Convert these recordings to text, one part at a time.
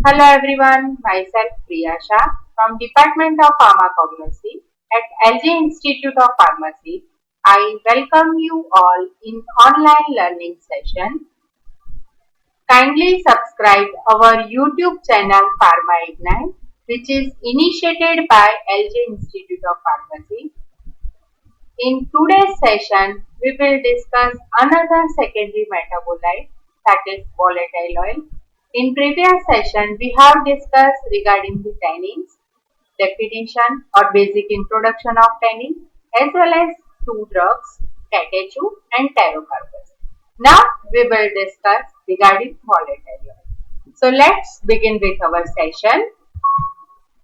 Hello everyone, myself Priyasha from Department of Pharmacognosy at LG Institute of Pharmacy. I welcome you all in online learning session. Kindly subscribe our YouTube channel Pharma Ignite, which is initiated by LG Institute of Pharmacy. In today's session, we will discuss another secondary metabolite, that is volatile oil. In previous session, we have discussed regarding the tannins, definition or basic introduction of tannin, as well as two drugs, catechu and tirocarpus. Now we will discuss regarding volatile oil. So let's begin with our session.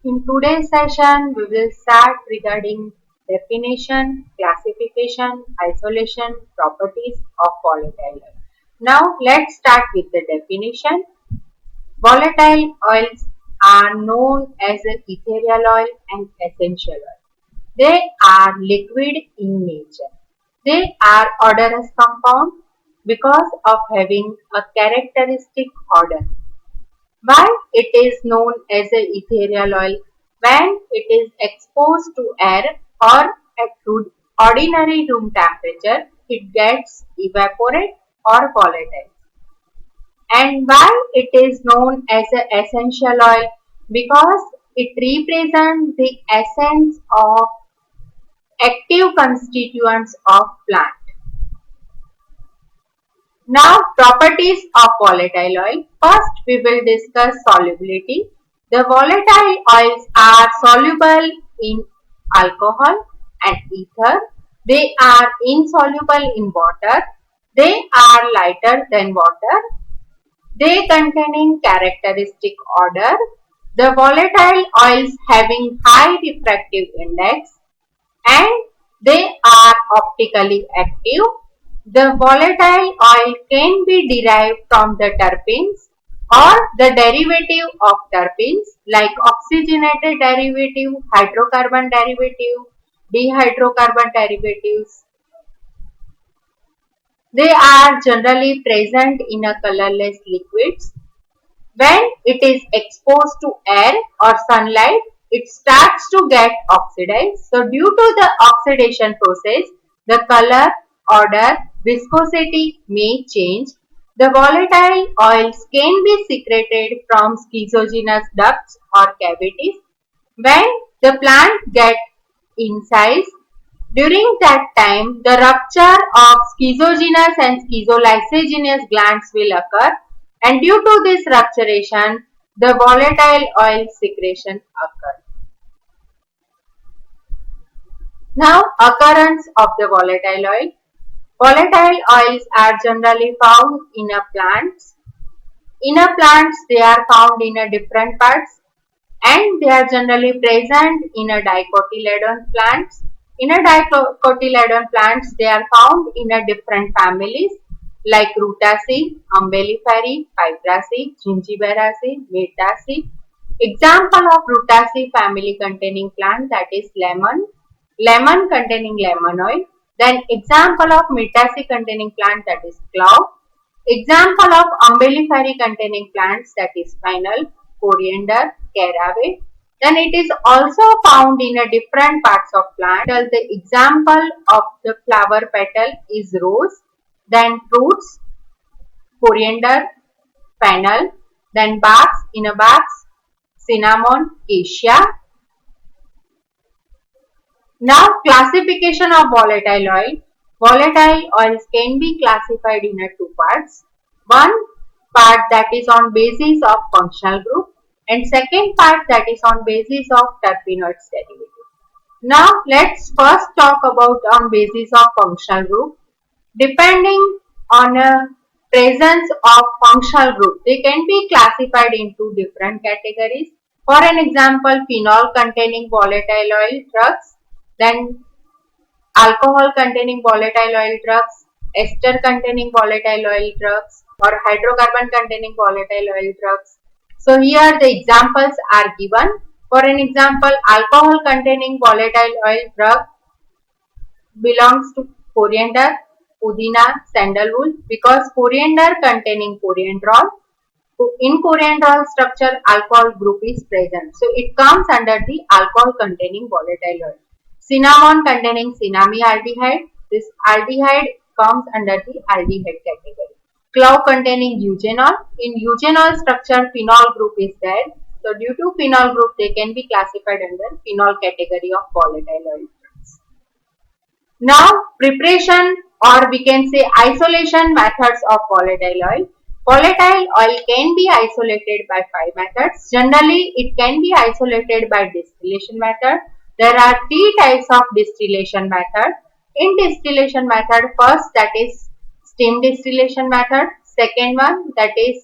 In today's session, we will start regarding definition, classification, isolation, properties of volatile oil. Now, let's start with the definition. Volatile oils are known as ethereal oil and essential oil. They are liquid in nature. They are odorous compound because of having a characteristic odor. Why it is known as a ethereal oil? When it is exposed to air or at ordinary room temperature, it gets evaporate or volatile. And why it is known as an essential oil? Because it represents the essence of active constituents of plant. Now, properties of volatile oil. First, we will discuss solubility. The volatile oils are soluble in alcohol and ether. They are insoluble in water. They are lighter than water. They containing characteristic odor. The volatile oils having high refractive index and they are optically active. The volatile oil can be derived from the terpenes or the derivative of terpenes like oxygenated derivative, hydrocarbon derivative, dihydrocarbon derivatives. They are generally present in a colorless liquids. When it is exposed to air or sunlight, it starts to get oxidized. So due to the oxidation process, the color, odor, viscosity may change. The volatile oils can be secreted from schizogenous ducts or cavities. When the plant gets incised, during that time, the rupture of schizogenous and schizolysogenous glands will occur, and due to this rupturation, the volatile oil secretion occurs. Now, occurrence of the volatile oil. Volatile oils are generally found in a plants. In a plants, they are found in a different parts and they are generally present in a dicotyledon plants. In a dicotyledon plants, they are found in a different families like Rutaceae, Umbelliferae, Fibraceae, Gingiberaceae, Myrtaceae. Example of Rutaceae family containing plant, that is lemon, lemon containing lemon oil. Then example of Myrtaceae containing plant, that is clove. Example of Umbelliferae containing plants, that is fennel, coriander, caraway. Then it is also found in a different parts of plant. The example of the flower petal is rose. Then fruits, coriander, fennel. Then barks, in a barks, cinnamon, cassia. Now, classification of volatile oil. Volatile oils can be classified in two parts. One part that is on basis of functional group and second part that is on basis of terpenoids derivative. Now, let's first talk about on basis of functional group. Depending on a presence of functional group, they can be classified into different categories. For an example, phenol containing volatile oil drugs, then alcohol containing volatile oil drugs, ester containing volatile oil drugs, or hydrocarbon containing volatile oil drugs. So here the examples are given. For an example, alcohol containing volatile oil drug belongs to coriander, pudina, sandalwood because coriander containing coriandrol, In Coriandrol structure, alcohol group is present. So it comes under the alcohol containing volatile oil. Cinnamon containing cinnamyaldehyde. This aldehyde comes under the aldehyde category. Clove containing eugenol. In eugenol structure, phenol group is there. So due to phenol group, they can be classified under phenol category of volatile oil. Now, preparation or we can say isolation methods of volatile oil. Volatile oil can be isolated by 5 methods. Generally, it can be isolated by distillation method. There are 3 types of distillation method. In distillation method, first that is steam distillation method. Second one that is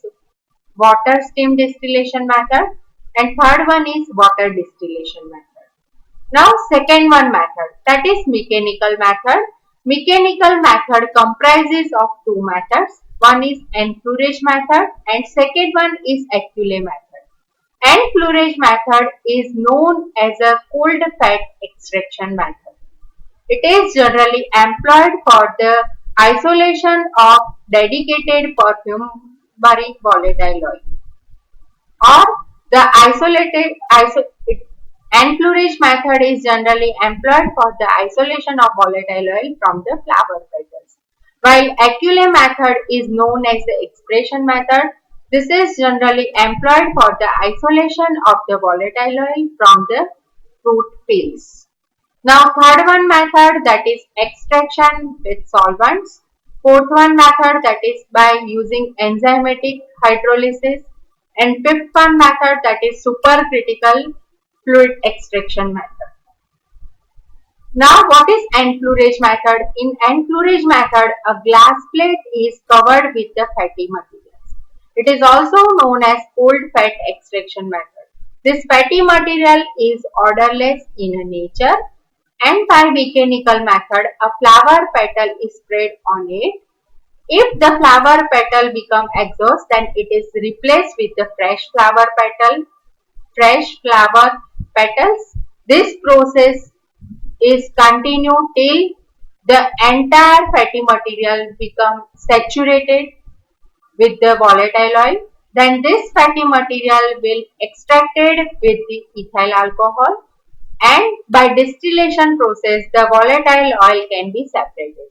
water steam distillation method. And third one is water distillation method. Now second one method, that is mechanical method. Mechanical method comprises of 2 methods. One is enfleurage method and second one is Écuyer method. Enfleurage method is known as a cold fat extraction method. It is generally employed for the isolation of dedicated perfumery volatile oil or the enfleurage method is generally employed for the isolation of volatile oil from the flower petals. While Écuyer method is known as the expression method, this is generally employed for the isolation of the volatile oil from the fruit peels. Now third one method, that is extraction with solvents. Fourth one method, that is by using enzymatic hydrolysis. And fifth one method, that is supercritical fluid extraction method. Now what is enfleurage method? In enfleurage method, a glass plate is covered with the fatty materials. It is also known as cold fat extraction method. This fatty material is odorless in nature, and by mechanical method, a flower petal is spread on it. If the flower petal become exhaust, then it is replaced with the fresh flower petals. This process is continued till the entire fatty material become saturated with the volatile oil. Then this fatty material will extracted with the ethyl alcohol, and by distillation process the volatile oil can be separated.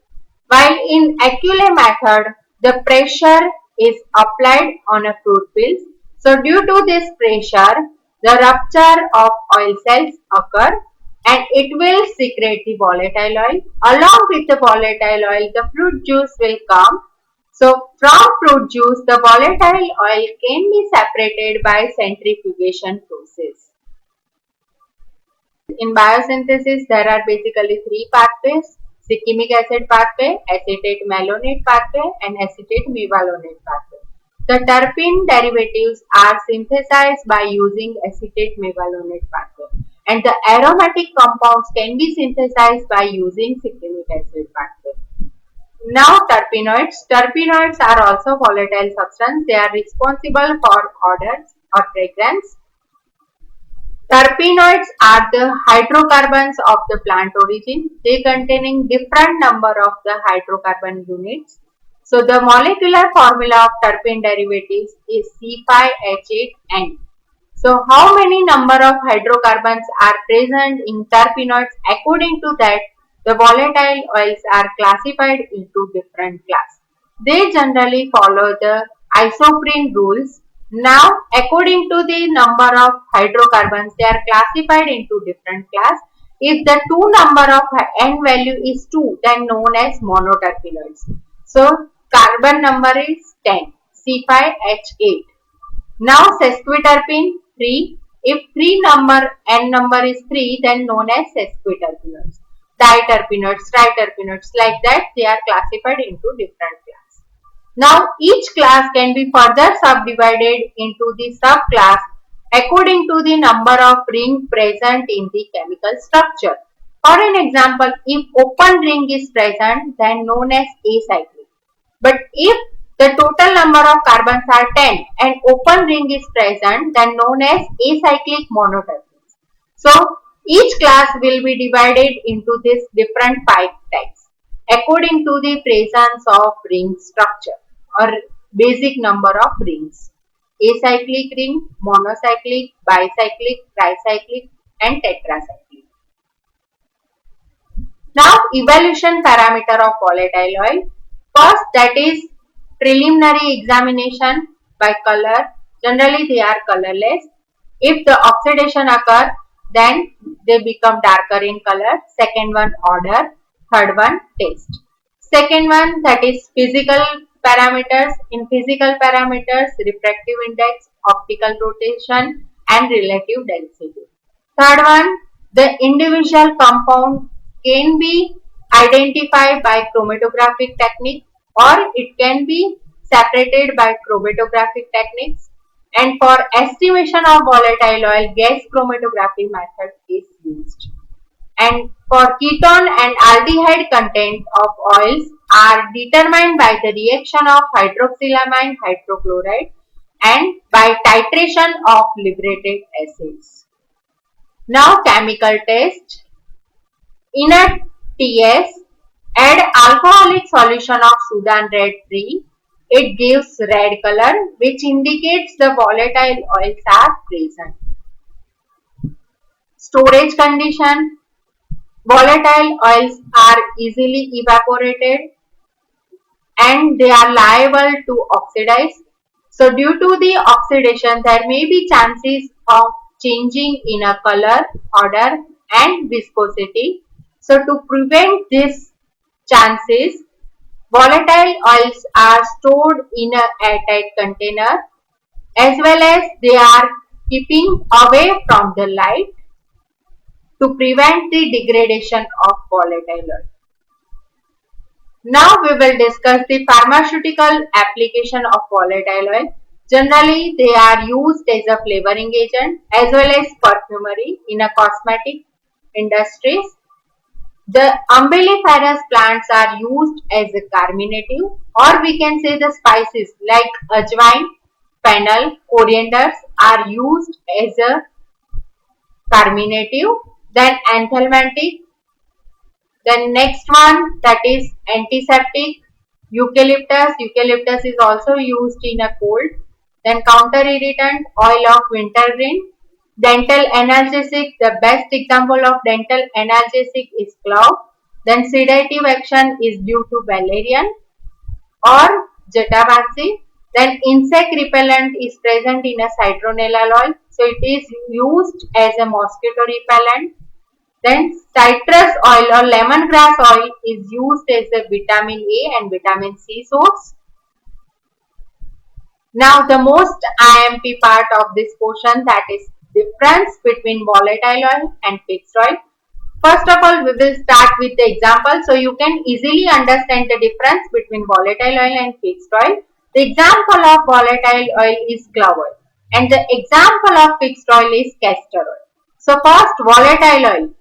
While in Écuyer method, the pressure is applied on a fruit peels. So due to this pressure, the rupture of oil cells occur and it will secrete the volatile oil. Along with the volatile oil, the fruit juice will come. So from fruit juice, the volatile oil can be separated by centrifugation process. In biosynthesis, there are basically 3 pathways: Shikimic acid pathway, acetate malonate pathway, and acetate mevalonate pathway. The terpene derivatives are synthesized by using acetate mevalonate pathway, and the aromatic compounds can be synthesized by using Shikimic acid pathway. Now terpenoids. Terpenoids are also volatile substances. They are responsible for odors or fragrance. Terpenoids are the hydrocarbons of the plant origin. They containing different number of the hydrocarbon units. So the molecular formula of terpene derivatives is C5H8N. So how many number of hydrocarbons are present in terpenoids? According to that, the volatile oils are classified into different classes. They generally follow the isoprene rules. Now, according to the number of hydrocarbons, they are classified into different class. If the number of N value is 2, then known as monoterpenoids. So, carbon number is 10, C5H8. Now, sesquiterpene 3. If N number is 3, then known as sesquiterpenoids. Diterpenoids, triterpenoids, like that they are classified into different classes. Now each class can be further subdivided into the subclass according to the number of ring present in the chemical structure. For an example, if open ring is present, then known as acyclic. But if the total number of carbons are 10 and open ring is present, then known as acyclic monoterpenes. So each class will be divided into these different 5 types according to the presence of ring structure or basic number of rings. acyclic ring, monocyclic, bicyclic, tricyclic and tetracyclic. Now evaluation parameter of volatile oil. First, that is preliminary examination by color. Generally they are colorless. If the oxidation occurs, then they become darker in color. Second one, odor. Third one, taste. Second one, that is physical parameters. In physical parameters, refractive index, optical rotation and relative density. Third one, the individual compound can be identified by chromatographic technique or it can be separated by chromatographic techniques. And for estimation of volatile oil, gas chromatography method is used. And for ketone and aldehyde content of oils are determined by the reaction of hydroxylamine hydrochloride and by titration of liberated acids. Now chemical test. In a TS, add alcoholic solution of Sudan red 3. It gives red color which indicates the volatile oils are present. Storage condition. Volatile oils are easily evaporated and they are liable to oxidize. So due to the oxidation, there may be chances of changing in a color, odor and viscosity. So to prevent these chances, volatile oils are stored in a airtight container as well as they are keeping away from the light to prevent the degradation of volatile oil. Now we will discuss the pharmaceutical application of volatile oil. Generally, they are used as a flavoring agent as well as perfumery in a cosmetic industries. The umbelliferous plants are used as a carminative or we can say the spices like ajwain, fennel, corianders are used as a carminative. Then anthelmintic. Then next one, that is antiseptic. Eucalyptus. Eucalyptus is also used in a cold. Then counter irritant, oil of wintergreen. Dental analgesic, the best example of dental analgesic is clove. Then sedative action is due to valerian or jatabansi. Then insect repellent is present in a citronellal oil. So it is used as a mosquito repellent. Then citrus oil or lemongrass oil is used as a vitamin A and vitamin C source. Now the most IMP part of this portion, that is difference between volatile oil and fixed oil. First of all, we will start with the example so you can easily understand the difference between volatile oil and fixed oil. The example of volatile oil is clove oil and the example of fixed oil is castor oil. So first, volatile oil.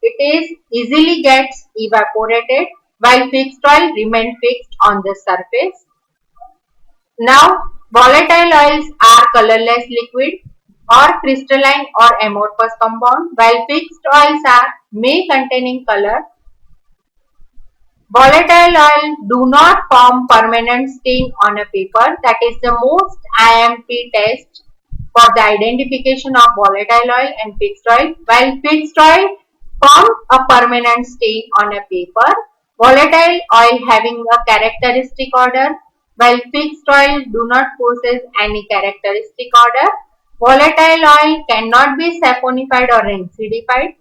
It is easily gets evaporated while fixed oil remain fixed on the surface. Now volatile oils are colorless liquid or crystalline or amorphous compound while fixed oils are may containing color. Volatile oil do not form permanent stain on a paper. That is the most IMP test for the identification of volatile oil and fixed oil. While fixed oil form a permanent stain on a paper. Volatile oil having a characteristic odor while fixed oil do not possess any characteristic odor. Volatile oil cannot be saponified or rancidified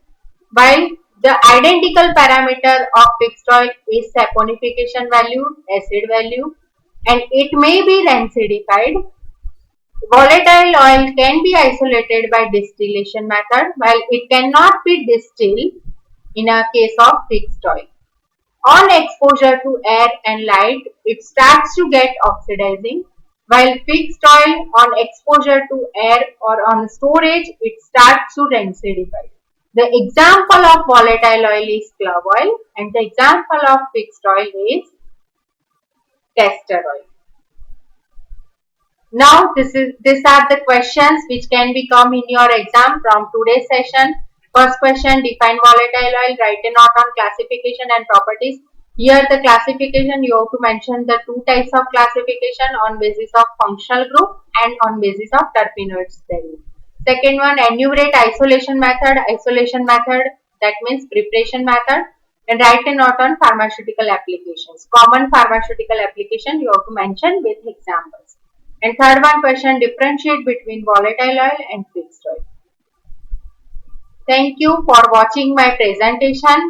while the identical parameter of fixed oil is saponification value, acid value and it may be rancidified. Volatile oil can be isolated by distillation method while it cannot be distilled in a case of fixed oil. On exposure to air and light, it starts to get oxidizing while fixed oil on exposure to air or on storage, it starts to rancidify. The example of volatile oil is clove oil and the example of fixed oil is castor oil. Now these are the questions which can be come in your exam from today's session. First question, define volatile oil, write a note on classification and properties. Here the classification, you have to mention the two types of classification on basis of functional group and on basis of terpenoids value. Second one, enumerate isolation method. Isolation method, that means preparation method, and write a note on pharmaceutical applications. Common pharmaceutical application you have to mention with examples. And third one question, differentiate between volatile oil and fixed oil. Thank you for watching my presentation.